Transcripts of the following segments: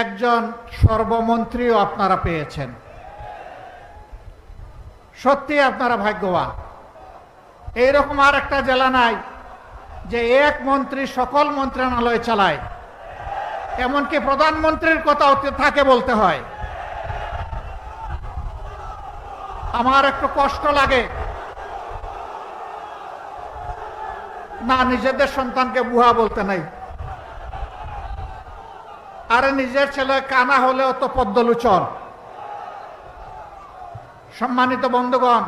একজন সর্বমন্ত্রীও আপনারা পেয়েছেন। সত্যি আপনারা ভাগ্যবান। এইরকম আর একটা জেলা নাই যে এক মন্ত্রী সকল মন্ত্রণালয় চালায়, এমনকি প্রধানমন্ত্রীর কথাও থাকে বলতে হয়। আমার একটু কষ্ট লাগে না, নিজেদের সন্তানকে বুয়া বলতে নাই। আরে নিজের ছেলে কানা হলেও তো পদ্মলোচন। সম্মানিত বন্ধুগণ,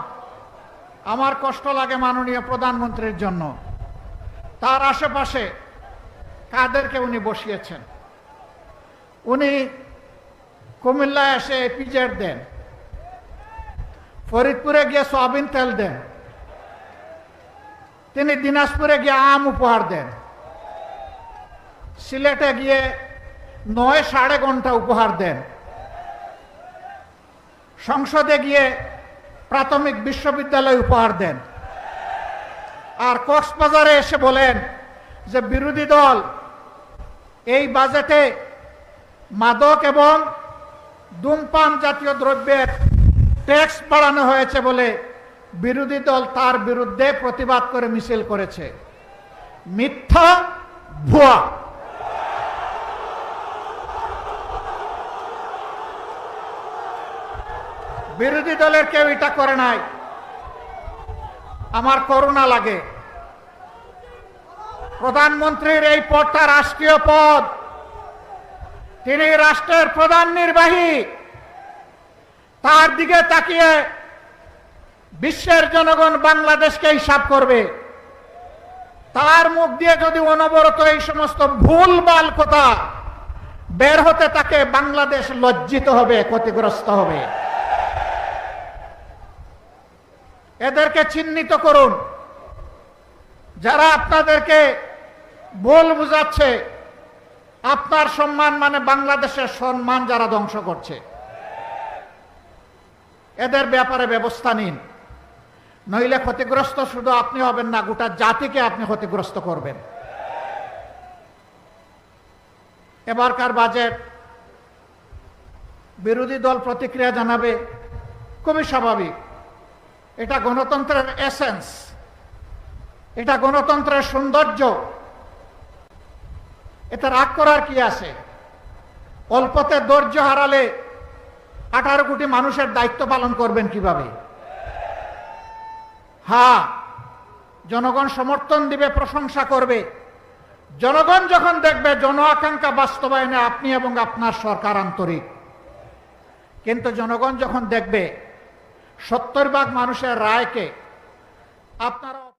আমার কষ্ট লাগে মাননীয় প্রধানমন্ত্রীর জন্য। তার আশেপাশে কাদেরকে উনি বসিয়েছেন? উনি কুমিল্লায় এসে পিজেড দেন, ফরিদপুরে গিয়ে সয়াবিন তেল দেন, তিনি দিনাজপুরে গিয়ে আম উপহার দেন, সিলেটে গিয়ে ৯.৫ ঘন্টা উপহার দেন, সংসদে গিয়ে প্রাথমিক বিশ্ববিদ্যালয় উপহার দেন, আর কক্সবাজারে এসে বলেন যে বিরোধী দল এই বাজেটে মাদক এবং ধূমপান জাতীয় দ্রব্যের ট্যাক্স বাড়ানো হয়েছে বলে বিরোধী দল তার বিরুদ্ধে প্রতিবাদ করে মিছিল করেছে। মিথ্যা, ভুয়া। বিরোধী দলের কেউ এটা করে নাই। আমার করুণা লাগে। প্রধানমন্ত্রীর এই পদটা রাষ্ট্রীয় পদ, তিনি রাষ্ট্রের প্রধান নির্বাহী। তার দিকে তাকিয়ে বিশ্বের জনগণ বাংলাদেশকে হিসাব করবে। তার মুখ দিয়ে যদি অনবরত এই সমস্ত ভুলভাল কথা বের হতে থাকে, বাংলাদেশ লজ্জিত হবে, ক্ষতিগ্রস্ত হবে। এদেরকে চিহ্নিত করুন। যারা আপনাদেরকে ভুল বুঝাচ্ছে, আপনার সম্মান মানে বাংলাদেশের সম্মান যারা ধ্বংস করছে, এদের ব্যাপারে ব্যবস্থা নিন। নইলে ক্ষতিগ্রস্ত শুধু আপনি হবেন না, গোটা জাতিকে আপনি ক্ষতিগ্রস্ত করবেন। এবারকার বাজেট বিরোধী দল প্রতিক্রিয়া জানাবে, খুবই স্বাভাবিক। এটা গণতন্ত্রের এসেন্স, এটা গণতন্ত্রের সৌন্দর্য। এতে রাগ করার কি আছে? অল্পতে ধৈর্য হারালে 18 কোটি মানুষের দায়িত্ব পালন করবেন কিভাবে? হ্যাঁ, জনগণ সমর্থন দিবে, প্রশংসা করবে। জনগণ যখন দেখবে জন আকাঙ্ক্ষা বাস্তবায়নে আপনি এবং আপনার সরকার আন্তরিক। কিন্তু জনগণ যখন দেখবে 70 ভাগ মানুষের রায়কে আপনারা